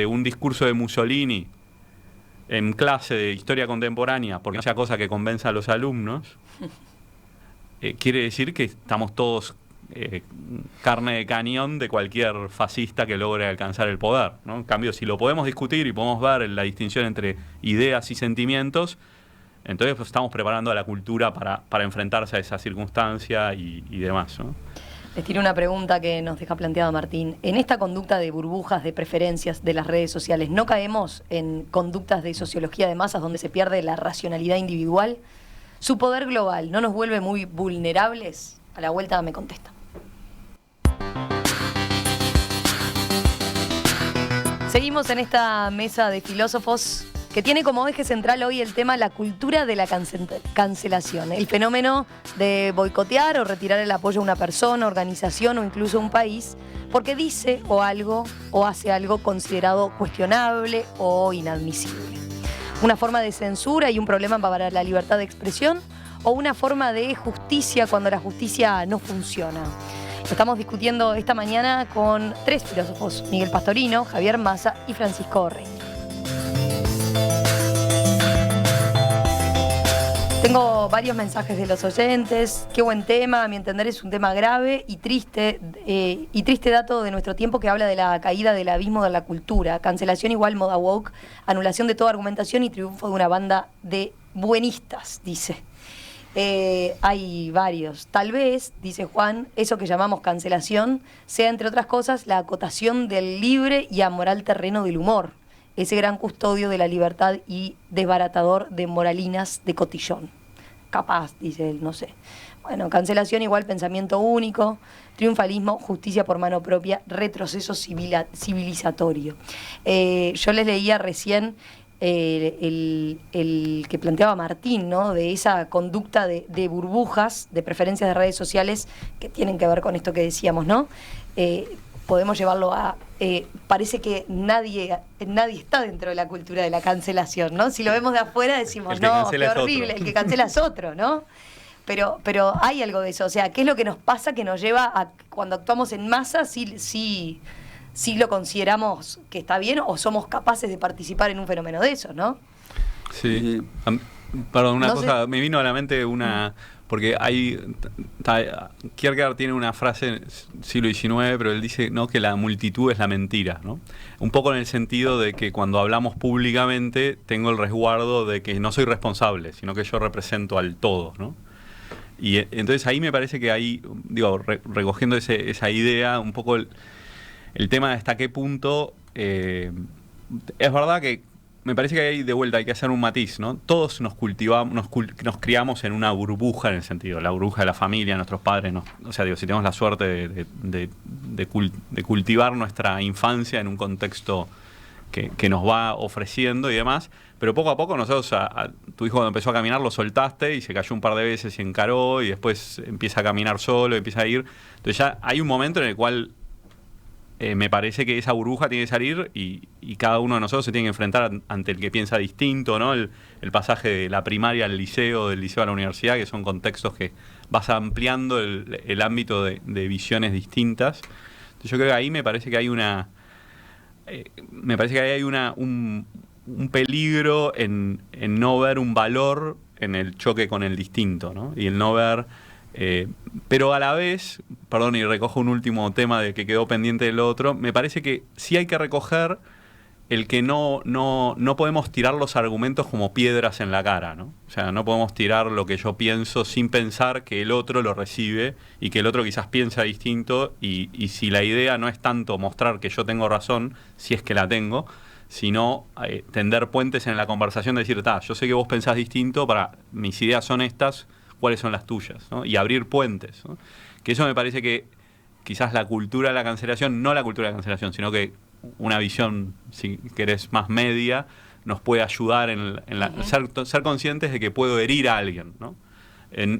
[SPEAKER 4] un discurso de Mussolini en clase de historia contemporánea porque no sea cosa que convenza a los alumnos, quiere decir que estamos todos carne de cañón de cualquier fascista que logre alcanzar el poder, ¿no? En cambio, si lo podemos discutir y podemos ver la distinción entre ideas y sentimientos, entonces pues, estamos preparando a la cultura para enfrentarse a esa circunstancia y demás, ¿no?
[SPEAKER 1] Les tiro una pregunta que nos deja planteada Martín. En esta conducta de burbujas, de preferencias de las redes sociales, ¿no caemos en conductas de sociología de masas donde se pierde la racionalidad individual? ¿Su poder global no nos vuelve muy vulnerables? A la vuelta me contesta. Seguimos en esta mesa de filósofos que tiene como eje central hoy el tema la cultura de la cancelación, el fenómeno de boicotear o retirar el apoyo a una persona, organización o incluso un país porque dice o hace algo considerado cuestionable o inadmisible. Una forma de censura y un problema para la libertad de expresión o una forma de justicia cuando la justicia no funciona. Lo estamos discutiendo esta mañana con 3 filósofos, Miguel Pastorino, Javier Massa y Francisco Orreña. Tengo varios mensajes de los oyentes. Qué buen tema, a mi entender es un tema grave y triste dato de nuestro tiempo que habla de la caída del abismo de la cultura. Cancelación igual moda woke, anulación de toda argumentación y triunfo de una banda de buenistas, dice. Hay varios. Tal vez, dice Juan, eso que llamamos cancelación sea, entre otras cosas, la acotación del libre y amoral terreno del humor, ese gran custodio de la libertad y desbaratador de moralinas de cotillón. Capaz, dice él, no sé. Bueno, cancelación igual pensamiento único, triunfalismo, justicia por mano propia, retroceso civilizatorio. Yo les leía recién el que planteaba Martín, ¿no? De esa conducta de burbujas, de preferencias de redes sociales que tienen que ver con esto que decíamos, ¿no? Podemos llevarlo a... parece que nadie está dentro de la cultura de la cancelación, ¿no? Si lo vemos de afuera decimos, no, qué horrible, el que cancela es otro, ¿no? Pero hay algo de eso, o sea, ¿qué es lo que nos pasa que nos lleva a, cuando actuamos en masa, sí lo consideramos que está bien o somos capaces de participar en un fenómeno de eso, ¿no?
[SPEAKER 4] Sí. Perdón, una
[SPEAKER 1] No
[SPEAKER 4] cosa,
[SPEAKER 1] sé.
[SPEAKER 4] me vino a la mente una... Porque Kierkegaard tiene una frase siglo XIX, pero él dice, ¿no?, que la multitud es la mentira, ¿no? Un poco en el sentido de que cuando hablamos públicamente tengo el resguardo de que no soy responsable, sino que yo represento al todo, ¿no? Y entonces ahí me parece que ahí, recogiendo esa idea, un poco el tema de hasta qué punto es verdad que me parece que hay de vuelta, hay que hacer un matiz, ¿no? Todos nos criamos en una burbuja, en el sentido, la burbuja de la familia, nuestros padres, o sea, si tenemos la suerte de cultivar nuestra infancia en un contexto que nos va ofreciendo y demás, pero poco a poco nosotros, tu hijo cuando empezó a caminar lo soltaste y se cayó un par de veces y encaró y después empieza a caminar solo, empieza a ir. Entonces ya hay un momento en el cual me parece que esa burbuja tiene que salir y cada uno de nosotros se tiene que enfrentar ante el que piensa distinto, ¿no? El pasaje de la primaria al liceo, del liceo a la universidad, que son contextos que vas ampliando el ámbito de visiones distintas. Entonces yo creo que ahí me parece que hay un peligro en no ver un valor en el choque con el distinto, ¿no? Y el no ver... pero a la vez, perdón, y recojo un último tema de que quedó pendiente del otro, me parece que sí hay que recoger el que no podemos tirar los argumentos como piedras en la cara, ¿no? O sea, no podemos tirar lo que yo pienso sin pensar que el otro lo recibe y que el otro quizás piensa distinto y si la idea no es tanto mostrar que yo tengo razón, si es que la tengo, sino tender puentes en la conversación de decir, yo sé que vos pensás distinto, mis ideas son estas, cuáles son las tuyas, ¿no? Y abrir puentes, ¿no? Que eso me parece que quizás la cultura de la cancelación, no la cultura de la cancelación, sino que una visión, si querés, más media, nos puede ayudar en ser conscientes de que puedo herir a alguien, ¿no?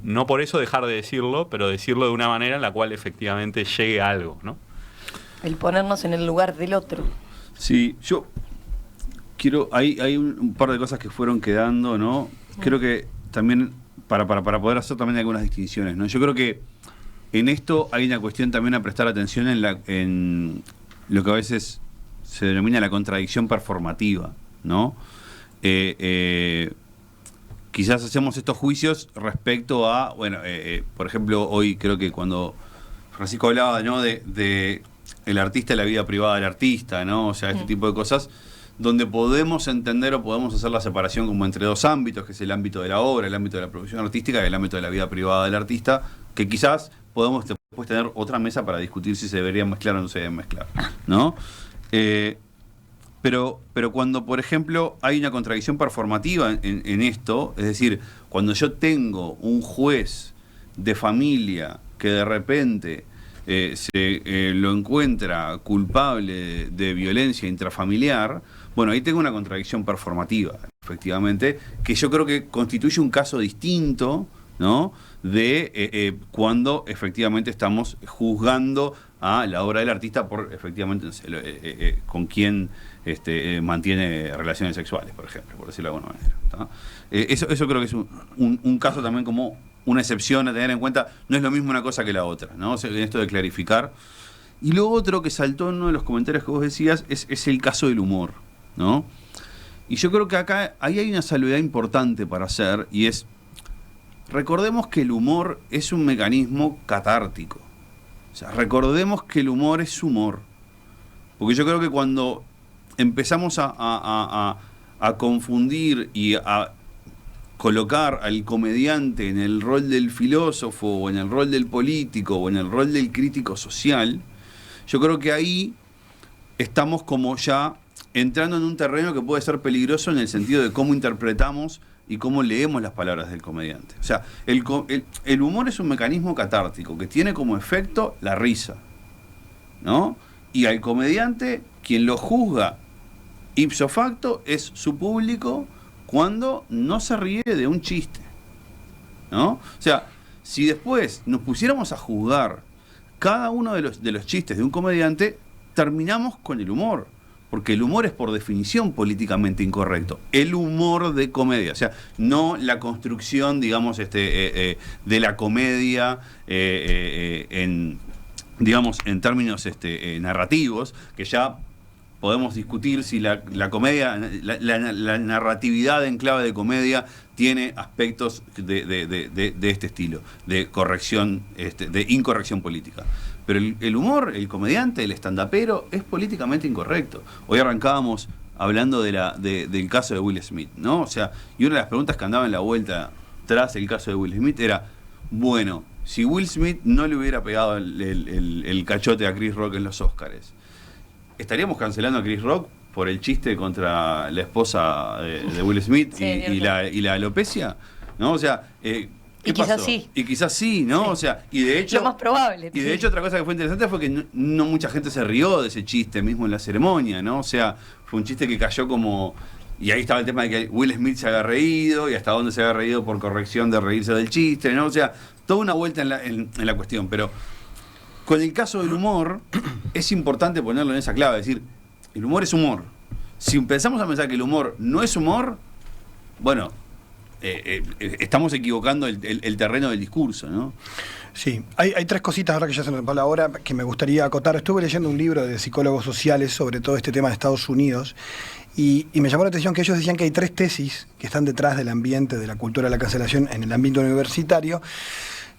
[SPEAKER 4] No por eso dejar de decirlo, pero decirlo de una manera en la cual efectivamente llegue a algo, ¿no?
[SPEAKER 1] El ponernos en el lugar del otro.
[SPEAKER 2] Sí, yo quiero, hay un par de cosas que fueron quedando, ¿no? Creo que también, para poder hacer también algunas distinciones, ¿no? Yo creo que en esto hay una cuestión también a prestar atención en lo que a veces se denomina la contradicción performativa, ¿no? Quizás hacemos estos juicios respecto a, bueno, por ejemplo, hoy creo que cuando Francisco hablaba, ¿no?, de el artista y la vida privada del artista, ¿no? O sea, este tipo de cosas donde podemos entender o podemos hacer la separación como entre dos ámbitos, que es el ámbito de la obra, el ámbito de la producción artística y el ámbito de la vida privada del artista, que quizás podemos después tener otra mesa para discutir si se deberían mezclar o no se deben mezclar, ¿no? Pero cuando, por ejemplo, hay una contradicción performativa en esto, es decir, cuando yo tengo un juez de familia que de repente lo encuentra culpable de violencia intrafamiliar, bueno, ahí tengo una contradicción performativa, efectivamente, que yo creo que constituye un caso distinto, ¿no?, de cuando efectivamente estamos juzgando a la obra del artista por efectivamente con quién mantiene relaciones sexuales, por ejemplo, por decirlo de alguna manera, ¿tá? Eso creo que es un caso también como una excepción a tener en cuenta. No es lo mismo una cosa que la otra, ¿no? O sea, en esto de clarificar. Y lo otro que saltó en uno de los comentarios que vos decías es el caso del humor, ¿no? Y yo creo que acá ahí hay una salvedad importante para hacer, y es: recordemos que el humor es un mecanismo catártico. O sea, recordemos que el humor es humor. Porque yo creo que cuando empezamos a confundir y a colocar al comediante en el rol del filósofo, o en el rol del político, o en el rol del crítico social, yo creo que ahí estamos como ya entrando en un terreno que puede ser peligroso en el sentido de cómo interpretamos y cómo leemos las palabras del comediante. O sea, el humor es un mecanismo catártico que tiene como efecto la risa, ¿no? Y al comediante, quien lo juzga ipso facto es su público cuando no se ríe de un chiste, ¿no? O sea, si después nos pusiéramos a juzgar cada uno de los chistes de un comediante, terminamos con el humor. Porque el humor es por definición políticamente incorrecto. El humor de comedia, o sea, no la construcción, digamos, de la comedia en términos narrativos, que ya podemos discutir si la comedia, la narratividad en clave de comedia tiene aspectos de este estilo, de corrección, de incorrección política. Pero el humor, el comediante, el estandapero, es políticamente incorrecto. Hoy arrancábamos hablando del caso de Will Smith, ¿no? O sea, y una de las preguntas que andaba en la vuelta tras el caso de Will Smith era: bueno, si Will Smith no le hubiera pegado el cachote a Chris Rock en los Óscares, ¿estaríamos cancelando a Chris Rock por el chiste contra la esposa de Will Smith y la alopecia? ¿No? O sea,
[SPEAKER 1] y quizás sí.
[SPEAKER 2] Y quizás sí, ¿no? Sí. O sea, y de hecho...
[SPEAKER 1] Lo más probable.
[SPEAKER 2] Y de hecho otra cosa que fue interesante fue que no mucha gente se rió de ese chiste mismo en la ceremonia, ¿no? O sea, fue un chiste que cayó como... Y ahí estaba el tema de que Will Smith se había reído, y hasta dónde se había reído por corrección de reírse del chiste, ¿no? O sea, toda una vuelta en la cuestión. Pero con el caso del humor, es importante ponerlo en esa clave, es decir, el humor es humor. Si empezamos a pensar que el humor no es humor, bueno... estamos equivocando el terreno del discurso, ¿no?
[SPEAKER 3] Sí, hay tres cositas ahora que ya se nos va la hora que me gustaría acotar. Estuve leyendo un libro de psicólogos sociales sobre todo este tema de Estados Unidos y me llamó la atención que ellos decían que hay tres tesis que están detrás del ambiente de la cultura de la cancelación en el ámbito universitario,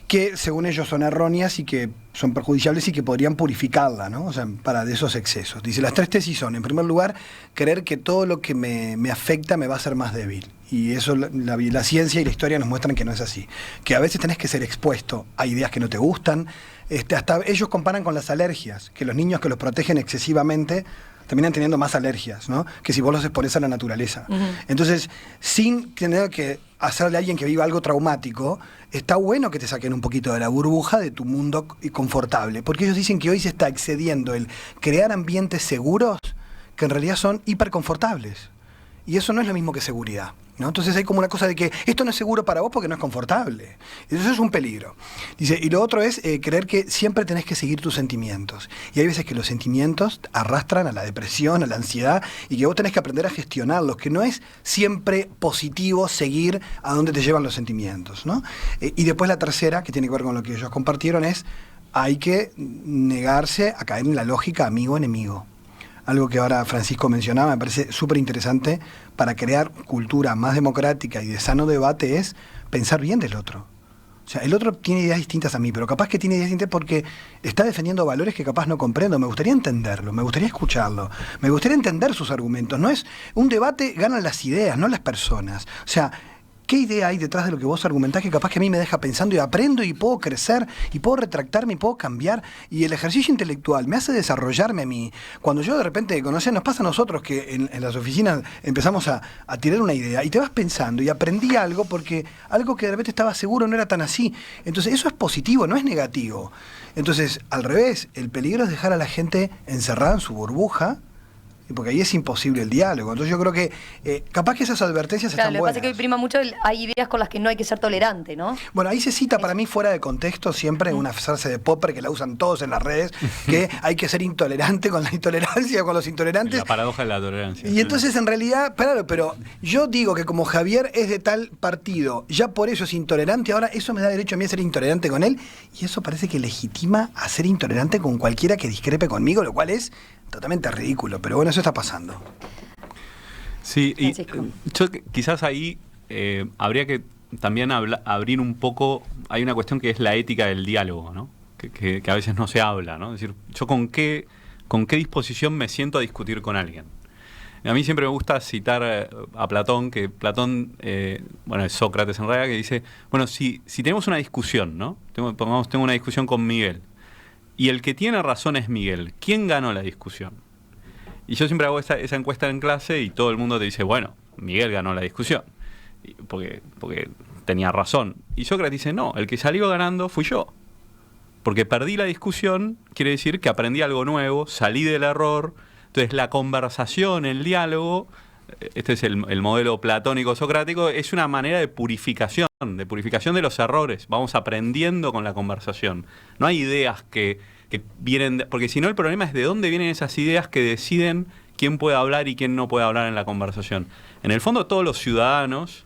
[SPEAKER 3] que según ellos son erróneas y que son perjudiciables y que podrían purificarla, ¿no? O sea, de esos excesos. Dice, las tres tesis son: en primer lugar, creer que todo lo que me afecta me va a hacer más débil. Y eso la ciencia y la historia nos muestran que no es así. Que a veces tenés que ser expuesto a ideas que no te gustan. Hasta ellos comparan con las alergias, que los niños que los protegen excesivamente terminan teniendo más alergias, ¿no? Que si vos los exponés a la naturaleza. Uh-huh. Entonces, sin tener que hacerle a alguien que viva algo traumático, está bueno que te saquen un poquito de la burbuja de tu mundo confortable. Porque ellos dicen que hoy se está excediendo el crear ambientes seguros que en realidad son hiperconfortables. y eso no es lo mismo que seguridad, ¿no? Entonces hay como una cosa de que esto no es seguro para vos porque no es confortable. Eso es un peligro. Dice, y lo otro es creer que siempre tenés que seguir tus sentimientos. Y hay veces que los sentimientos arrastran a la depresión, a la ansiedad, y que vos tenés que aprender a gestionarlos, que no es siempre positivo seguir a dónde te llevan los sentimientos, ¿no? Y después la tercera, que tiene que ver con lo que ellos compartieron, es hay que negarse a caer en la lógica amigo-enemigo. Algo que ahora Francisco mencionaba, me parece súper interesante, para crear cultura más democrática y de sano debate es pensar bien del otro. O sea, el otro tiene ideas distintas a mí, pero capaz que tiene ideas distintas porque está defendiendo valores que capaz no comprendo. Me gustaría entenderlo, me gustaría escucharlo, me gustaría entender sus argumentos. No es un debate, ganan las ideas, no las personas. O sea, ¿qué idea hay detrás de lo que vos argumentás que capaz que a mí me deja pensando y aprendo y puedo crecer y puedo retractarme y puedo cambiar? Y el ejercicio intelectual me hace desarrollarme a mí. Cuando yo de repente, conocés, nos pasa a nosotros que en las oficinas empezamos a tirar una idea y te vas pensando y aprendí algo porque algo que de repente estaba seguro no era tan así. Entonces eso es positivo, no es negativo. Entonces, al revés, el peligro es dejar a la gente encerrada en su burbuja, porque ahí es imposible el diálogo. Entonces yo creo que capaz que esas advertencias
[SPEAKER 1] Claro,
[SPEAKER 3] están
[SPEAKER 1] lo que
[SPEAKER 3] buenas.
[SPEAKER 1] pasa es que hoy prima mucho, hay ideas con las que no hay que ser tolerante, ¿no?
[SPEAKER 3] Bueno, ahí se cita para mí fuera de contexto siempre una frase de Popper que la usan todos en las redes, que hay que ser intolerante con la intolerancia, con los intolerantes.
[SPEAKER 4] La paradoja de la tolerancia.
[SPEAKER 3] Y entonces en realidad, claro, pero yo digo que como Javier es de tal partido, ya por eso es intolerante, ahora eso me da derecho a mí a ser intolerante con él, y eso parece que legitima a ser intolerante con cualquiera que discrepe conmigo, lo cual es totalmente ridículo, pero bueno, eso está pasando.
[SPEAKER 4] Sí, y
[SPEAKER 1] Francisco.
[SPEAKER 4] yo quizás ahí habría que también abrir un poco, hay una cuestión que es la ética del diálogo, ¿no? Que a veces no se habla, ¿no? Es decir, yo con qué disposición me siento a discutir con alguien. A mí siempre me gusta citar a Platón, que Platón, bueno, es Sócrates en realidad, que dice, bueno, si tenemos una discusión, ¿no? Tengo una discusión con Miguel, y el que tiene razón es Miguel, ¿quién ganó la discusión? Y yo siempre hago esa encuesta en clase y todo el mundo te dice, bueno, Miguel ganó la discusión, porque tenía razón. Y Sócrates dice, no, el que salió ganando fui yo. Porque perdí la discusión, quiere decir que aprendí algo nuevo, salí del error. Entonces la conversación, el diálogo, este es el modelo platónico socrático, es una manera de purificación de los errores. Vamos aprendiendo con la conversación. No hay ideas que vienen, porque si no el problema es de dónde vienen esas ideas que deciden quién puede hablar y quién no puede hablar en la conversación. En el fondo todos los ciudadanos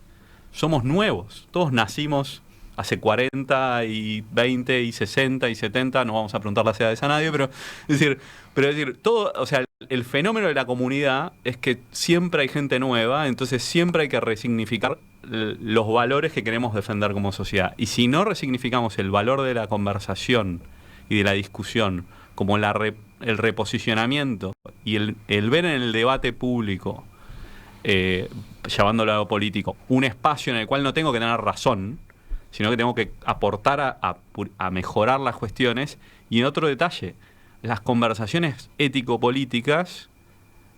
[SPEAKER 4] somos nuevos, todos nacimos hace 40 y 20 y 60 y 70, no vamos a preguntar las edades a nadie, pero es decir, todo, o sea, el fenómeno de la comunidad es que siempre hay gente nueva, entonces siempre hay que resignificar los valores que queremos defender como sociedad. Y si no resignificamos el valor de la conversación y de la discusión como el reposicionamiento y el ver en el debate público, llevándolo a lo político, un espacio en el cual no tengo que tener razón, sino que tengo que aportar a mejorar las cuestiones. Y en otro detalle, las conversaciones ético-políticas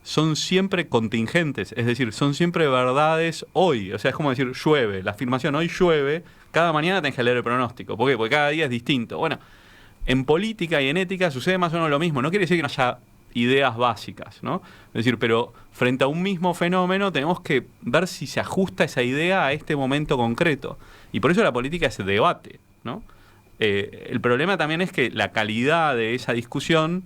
[SPEAKER 4] son siempre contingentes, es decir, son siempre verdades hoy. O sea, es como decir, llueve, la afirmación hoy llueve, cada mañana tenés que leer el pronóstico. ¿Por qué? Porque cada día es distinto. Bueno, en política y en ética sucede más o menos lo mismo. No quiere decir que no haya ideas básicas, ¿no? Es decir, pero frente a un mismo fenómeno tenemos que ver si se ajusta esa idea a este momento concreto. Y por eso la política es debate, ¿no? El problema también es que la calidad de esa discusión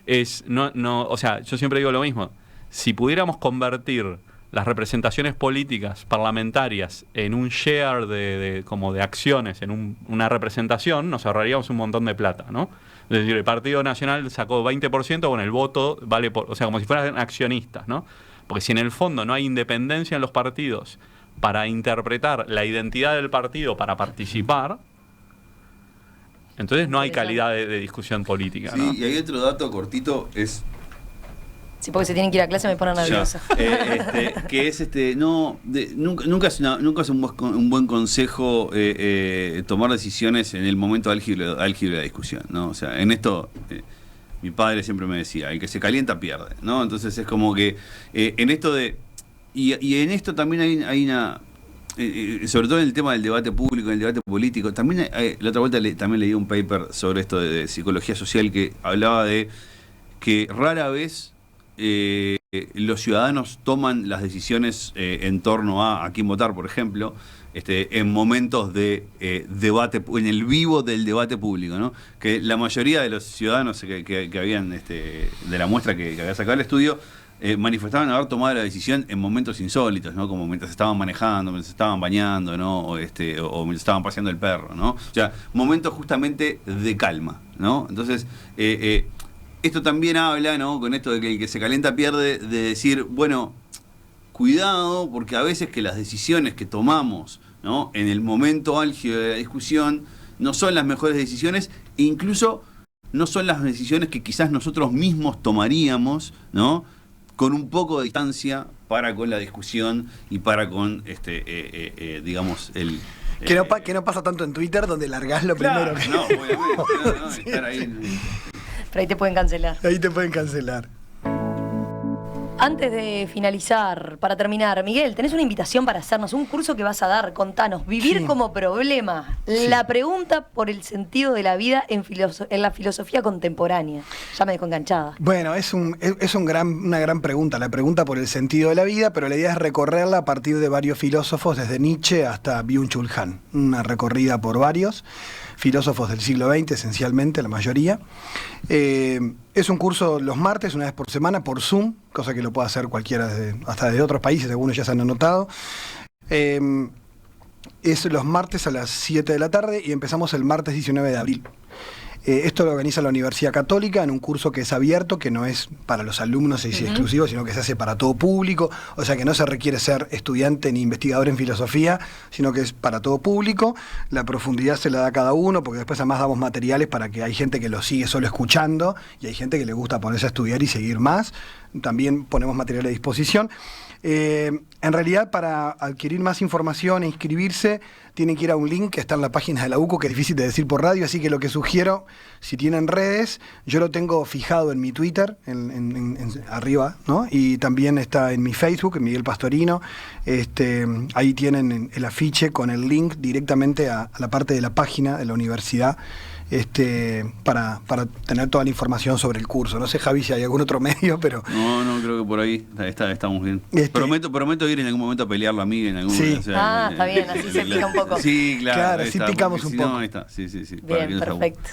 [SPEAKER 4] es o sea, yo siempre digo lo mismo. Si pudiéramos convertir las representaciones políticas parlamentarias en un share como de acciones, en una representación, nos ahorraríamos un montón de plata, ¿no? Es decir, el Partido Nacional sacó 20%, bueno, el voto vale o sea, como si fueran accionistas, ¿no? Porque si en el fondo no hay independencia en los partidos para interpretar la identidad del partido para participar, entonces no hay calidad de discusión política, ¿no?
[SPEAKER 2] Sí, y hay otro dato cortito, es...
[SPEAKER 1] Sí, porque se tienen que ir a clase me ponen nerviosa.
[SPEAKER 2] Que es nunca es un buen consejo tomar decisiones en el momento álgido de la discusión, ¿no? O sea, en esto mi padre siempre me decía, el que se calienta pierde, ¿no? Entonces es como que en esto de... Y en esto también hay una... sobre todo en el tema del debate público, en el debate político, también la otra vuelta también leí un paper sobre esto de psicología social que hablaba de que rara vez los ciudadanos toman las decisiones en torno a quién votar, por ejemplo, en momentos de debate, en el vivo del debate público, ¿no? Que la mayoría de los ciudadanos que habían, de la muestra que había sacado el estudio, manifestaban haber tomado la decisión en momentos insólitos, ¿no? Como mientras estaban manejando, mientras estaban bañando, ¿no? O mientras estaban paseando el perro, ¿no? O sea, momentos justamente de calma, ¿no? Entonces, esto también habla, ¿no? Con esto de que el que se calienta pierde, de decir, bueno, cuidado, porque a veces que las decisiones que tomamos, ¿no? En el momento álgido de la discusión no son las mejores decisiones, e incluso no son las decisiones que quizás nosotros mismos tomaríamos, ¿no? Con un poco de distancia para con la discusión y para con, digamos, el...
[SPEAKER 3] Que no pasa tanto en Twitter, donde largás lo
[SPEAKER 2] Claro,
[SPEAKER 3] primero.
[SPEAKER 2] no, obviamente, no, estar ahí...
[SPEAKER 1] Pero ahí te pueden cancelar.
[SPEAKER 3] Ahí te pueden cancelar.
[SPEAKER 1] Antes de finalizar, para terminar, Miguel, tenés una invitación para hacernos un curso que vas a dar. Contanos, Vivir
[SPEAKER 3] Sí.
[SPEAKER 1] como problema.
[SPEAKER 3] Sí.
[SPEAKER 1] La pregunta por el sentido de la vida en la filosofía contemporánea. Ya me dejó enganchada.
[SPEAKER 3] Bueno, es una gran pregunta, la pregunta por el sentido de la vida, pero la idea es recorrerla a partir de varios filósofos, desde Nietzsche hasta Byung-Chul Han. Una recorrida por varios filósofos del siglo XX, esencialmente, la mayoría. Es un curso los martes, una vez por semana, por Zoom, cosa que lo puede hacer cualquiera, hasta de otros países, algunos ya se han anotado. Es los martes a las 7 de la tarde y empezamos el martes 19 de abril. Esto lo organiza la Universidad Católica en un curso que es abierto, que no es para los alumnos exclusivos, sino que se hace para todo público, o sea que no se requiere ser estudiante ni investigador en filosofía, sino que es para todo público. La profundidad se la da cada uno, porque después además damos materiales para que hay gente que lo sigue solo escuchando y hay gente que le gusta ponerse a estudiar y seguir más. También ponemos material a disposición. En realidad, para adquirir más información e inscribirse, tienen que ir a un link que está en la página de la UCO, que es difícil de decir por radio, así que lo que sugiero, si tienen redes, yo lo tengo fijado en mi Twitter, arriba, ¿no? Y también está en mi Facebook, en Miguel Pastorino. Ahí tienen el afiche con el link directamente a la parte de la página de la universidad. Para tener toda la información sobre el curso. No sé, Javi, si hay algún otro medio, pero...
[SPEAKER 2] No, creo que por ahí estamos bien. Prometo ir en algún momento a pelearlo a mí en algún
[SPEAKER 3] Sí.
[SPEAKER 2] momento. O sea,
[SPEAKER 1] Está bien, así se pica un poco.
[SPEAKER 2] Sí, claro.
[SPEAKER 3] Claro,
[SPEAKER 2] ahí
[SPEAKER 3] sí
[SPEAKER 2] está,
[SPEAKER 3] picamos
[SPEAKER 2] porque
[SPEAKER 3] un
[SPEAKER 2] si
[SPEAKER 3] poco.
[SPEAKER 2] no, ahí está. Sí. para que
[SPEAKER 1] Bien,
[SPEAKER 2] no se
[SPEAKER 1] perfecto.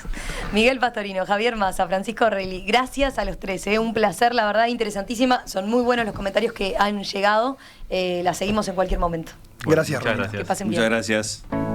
[SPEAKER 1] Miguel Pastorino, Javier Massa, Francisco Reilly, gracias a los tres. Un placer, la verdad, interesantísima. Son muy buenos los comentarios que han llegado. La seguimos en cualquier momento.
[SPEAKER 3] Gracias,
[SPEAKER 4] Muchas
[SPEAKER 3] Romina.
[SPEAKER 1] Que
[SPEAKER 4] gracias.
[SPEAKER 1] pasen bien.
[SPEAKER 2] Muchas gracias.